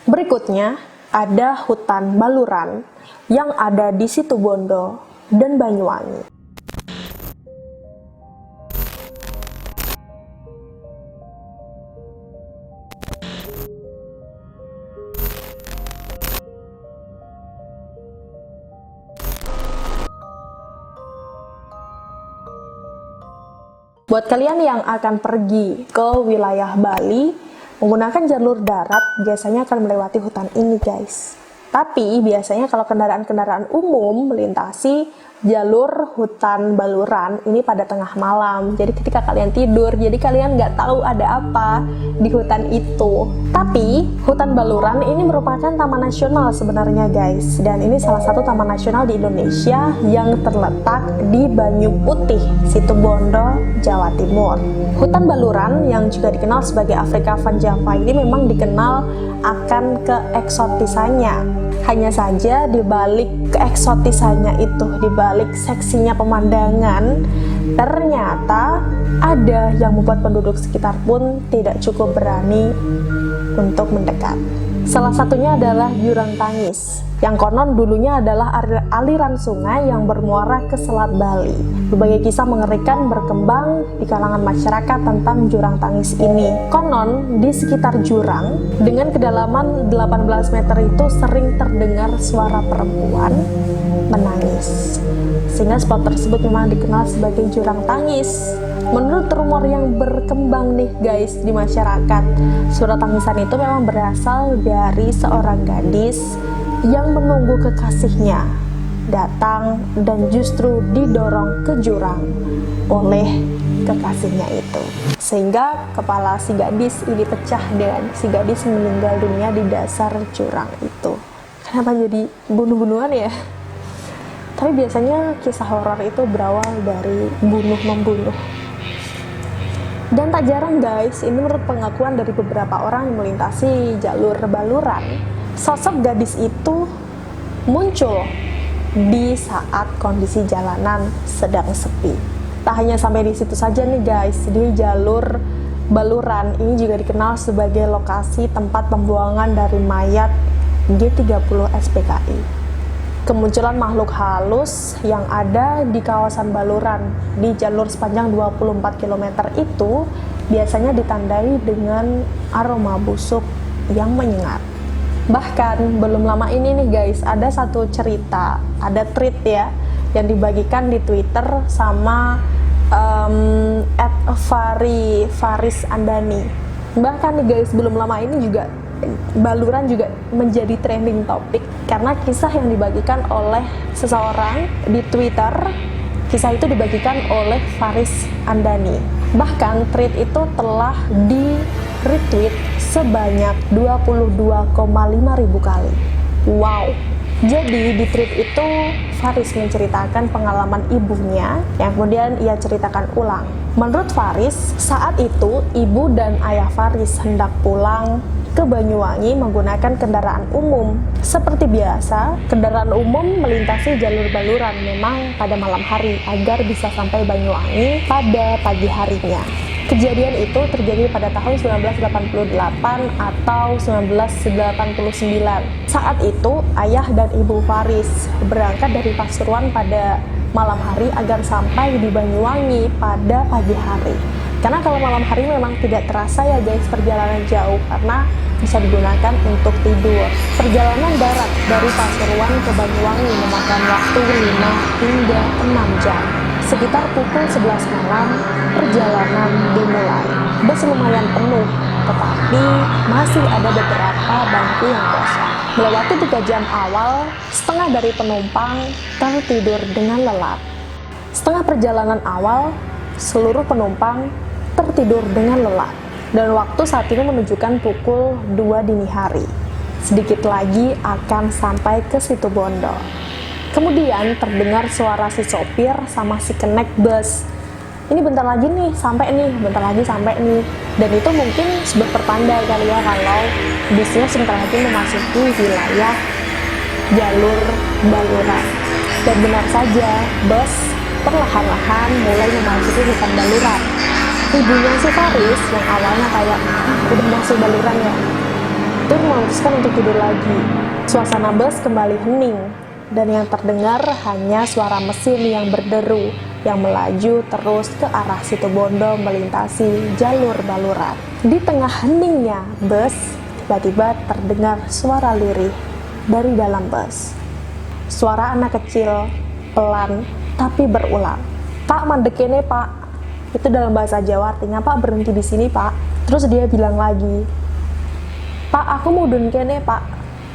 Berikutnya ada hutan baluran yang ada di Situbondo dan Banyuwangi. Buat kalian yang akan pergi ke wilayah Bali, menggunakan jalur darat biasanya akan melewati hutan ini guys. Tapi biasanya kalau kendaraan-kendaraan umum melintasi jalur hutan baluran ini pada tengah malam. Jadi ketika kalian tidur, jadi kalian nggak tahu ada apa di hutan itu. Tapi hutan baluran ini merupakan taman nasional sebenarnya guys. Dan ini salah satu taman nasional di Indonesia yang terletak di Banyu Putih, Situbondo, Jawa Timur. Hutan baluran yang juga dikenal sebagai Afrika Van Java ini memang dikenal akan keeksotisannya. Hanya saja di balik keeksotisannya itu, di balik seksinya pemandangan, ternyata ada yang membuat penduduk sekitar pun tidak cukup berani untuk mendekat. Salah satunya adalah Jurang Tangis, yang konon dulunya adalah aliran sungai yang bermuara ke Selat Bali. Berbagai kisah mengerikan berkembang di kalangan masyarakat tentang Jurang Tangis ini. Konon di sekitar jurang dengan kedalaman 18 meter itu sering terdengar suara perempuan menangis. Sehingga spot tersebut memang dikenal sebagai Jurang Tangis. Menurut rumor yang berkembang nih guys di masyarakat, suara tangisan itu memang berasal dari seorang gadis yang menunggu kekasihnya datang dan justru didorong ke jurang oleh kekasihnya itu, sehingga kepala si gadis ini pecah dan si gadis meninggal dunia di dasar jurang itu. Kenapa jadi bunuh-bunuhan ya? Tapi biasanya kisah horor itu berawal dari bunuh-membunuh. Dan tak jarang guys, ini menurut pengakuan dari beberapa orang yang melintasi jalur baluran, sosok gadis itu muncul di saat kondisi jalanan sedang sepi. Tak hanya sampai di situ saja nih guys, di jalur baluran ini juga dikenal sebagai lokasi tempat pembuangan dari mayat G30 SPKI. Kemunculan makhluk halus yang ada di kawasan baluran di jalur sepanjang 24 km itu biasanya ditandai dengan aroma busuk yang menyengat. Bahkan belum lama ini nih guys, ada satu cerita, ada tweet ya yang dibagikan di Twitter sama @Faris Andani. Bahkan nih guys, belum lama ini juga baluran juga menjadi trending topik karena kisah yang dibagikan oleh seseorang di Twitter. Kisah itu dibagikan oleh Faris Andani. Bahkan tweet itu telah di-retweet sebanyak 22,5 ribu kali. Wow. Jadi di tweet itu Faris menceritakan pengalaman ibunya yang kemudian ia ceritakan ulang. Menurut Faris, saat itu ibu dan ayah Faris hendak pulang ke Banyuwangi menggunakan kendaraan umum. Seperti biasa, kendaraan umum melintasi jalur baluran memang pada malam hari agar bisa sampai Banyuwangi pada pagi harinya. Kejadian itu terjadi pada tahun 1988 atau 1989. Saat itu, ayah dan ibu Faris berangkat dari Pasuruan pada malam hari agar sampai di Banyuwangi pada pagi hari. Karena kalau malam hari memang tidak terasa ya guys perjalanan jauh karena bisa digunakan untuk tidur. Perjalanan darat dari Pasuruan ke Banyuwangi memakan waktu 5 hingga 6 jam. Sekitar pukul 11 malam, perjalanan dimulai. Bus lumayan penuh, tetapi masih ada beberapa bangku yang kosong. Melewati 3 jam awal, setengah dari penumpang tertidur dengan lelap. Setengah perjalanan awal, seluruh penumpang tertidur dengan lelap. Dan waktu saat ini menunjukkan pukul 2 dini hari. Sedikit lagi akan sampai ke Situbondo. Kemudian terdengar suara si sopir sama si kenek bus. Ini bentar lagi nih, sampai nih, bentar lagi sampai nih. Dan itu mungkin sebuah pertanda kali ya kalau busnya sebentar lagi memasuki wilayah jalur baluran. Dan benar saja, bus perlahan-lahan mulai memasuki hutan baluran. Ibunya si Faris yang awalnya kayak udah masuk baluran ya, itu memutuskan untuk tidur lagi. Suasana bus kembali hening, dan yang terdengar hanya suara mesin yang berderu yang melaju terus ke arah Situbondo melintasi jalur Baluran. Di tengah heningnya bus, tiba-tiba terdengar suara lirih dari dalam bus. Suara anak kecil, pelan tapi berulang. "Pak, mandek kene, Pak." Itu dalam bahasa Jawa, artinya "Pak, berhenti di sini, Pak." Terus dia bilang lagi, "Pak, aku mau dun kene, Pak.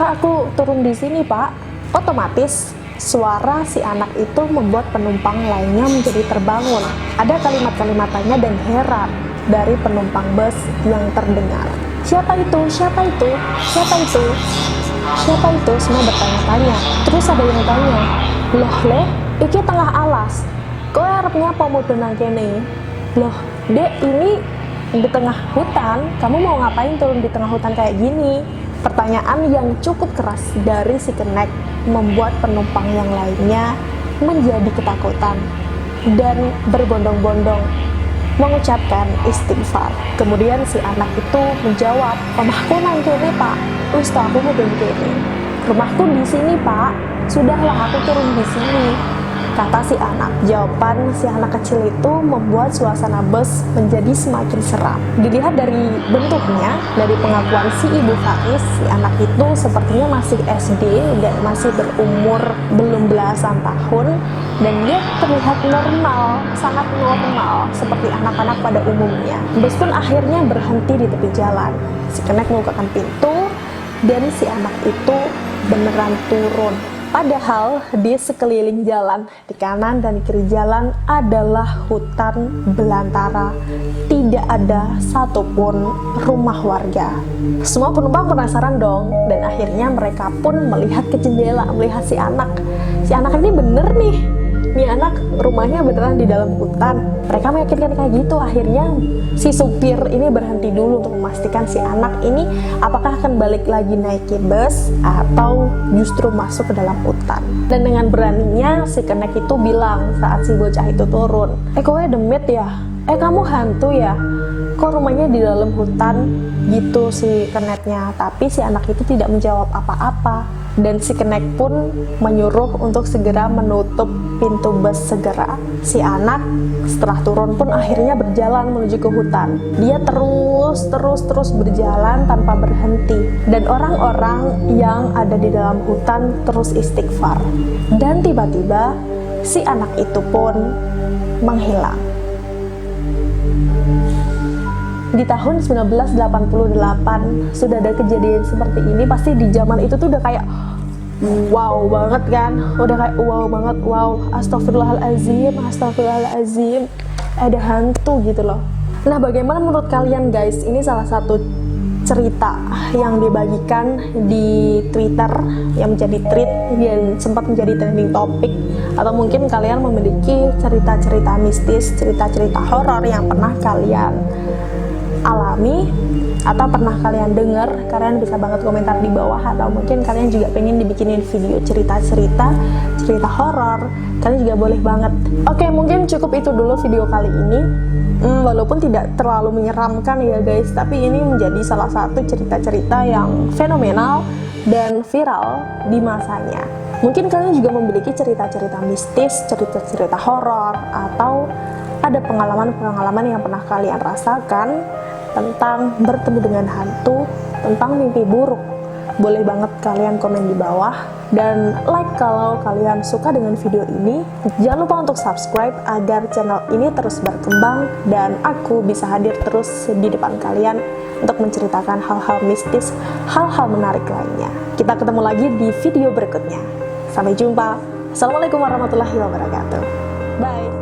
Pak, aku turun di sini, Pak." Otomatis suara si anak itu membuat penumpang lainnya menjadi terbangun. Ada kalimat-kalimat tanya dan heran dari penumpang bus yang terdengar. "Siapa itu? Siapa itu? Siapa itu? Siapa itu?" Semua bertanya-tanya. Terus ada yang tanya, "Loh, iki tengah alas. Kowe arepnya apa mudun nang kene?" "Loh, Dek, ini di tengah hutan. Kamu mau ngapain turun di tengah hutan kayak gini?" Pertanyaan yang cukup keras dari si kenek membuat penumpang yang lainnya menjadi ketakutan dan berbondong-bondong mengucapkan istighfar. Kemudian si anak itu menjawab, "Omahku nang kene, Pak. Wis to aku mudun kene. Rumahku di sini, Pak. Sudahlah, aku turun di sini," kata si anak. Jawaban si anak kecil itu membuat suasana bus menjadi semakin seram. Dilihat dari bentuknya, dari pengakuan si ibu Faiz, si anak itu sepertinya masih SD dan masih berumur belum belasan tahun, dan dia terlihat normal, sangat normal seperti anak-anak pada umumnya. Bus pun akhirnya berhenti di tepi jalan. Si kenek membukakan pintu dan si anak itu beneran turun. Padahal di sekeliling jalan, di kanan dan di kiri jalan adalah hutan belantara. Tidak ada satupun rumah warga. Semua penumpang penasaran dong, dan akhirnya mereka pun melihat ke jendela, melihat si anak. Si anak ini bener nih, anak rumahnya beneran di dalam hutan. Mereka meyakinkan kayak gitu. Akhirnya si supir ini berhenti dulu untuk memastikan si anak ini apakah akan balik lagi naik ke bus atau justru masuk ke dalam hutan. Dan dengan beraninya si kenek itu bilang saat si bocah itu turun, "Kowe demit ya? Kamu hantu ya? Kok rumahnya di dalam hutan?" Gitu si keneknya. Tapi si anak itu tidak menjawab apa-apa, dan si kenek pun menyuruh untuk segera menutup pintu bus segera. Si anak setelah turun pun akhirnya berjalan menuju ke hutan. Dia terus berjalan tanpa berhenti, dan orang-orang yang ada di dalam hutan terus istighfar. Dan tiba-tiba si anak itu pun menghilang. Di tahun 1988 sudah ada kejadian seperti ini. Pasti di zaman itu tuh udah kayak wow banget kan, udah kayak wow banget, wow, astagfirullahalazim, ada hantu gitu loh. Nah, bagaimana menurut kalian guys? Ini salah satu cerita yang dibagikan di Twitter yang menjadi tweet yang sempat menjadi trending topik. Atau mungkin kalian memiliki cerita-cerita mistis, cerita-cerita horor yang pernah kalian alami atau pernah kalian dengar. Kalian bisa banget komentar di bawah, atau mungkin kalian juga pengen dibikinin video cerita horor, kalian juga boleh banget. Oke, mungkin cukup itu dulu video kali ini. Walaupun tidak terlalu menyeramkan ya guys, tapi ini menjadi salah satu cerita-cerita yang fenomenal dan viral di masanya. Mungkin kalian juga memiliki cerita-cerita mistis, cerita-cerita horor, atau ada pengalaman-pengalaman yang pernah kalian rasakan tentang bertemu dengan hantu, tentang mimpi buruk. Boleh banget kalian komen di bawah, dan like kalau kalian suka dengan video ini. Jangan lupa untuk subscribe agar channel ini terus berkembang dan aku bisa hadir terus di depan kalian untuk menceritakan hal-hal mistis, hal-hal menarik lainnya. Kita ketemu lagi di video berikutnya. Sampai jumpa. Assalamualaikum warahmatullahi wabarakatuh. Bye.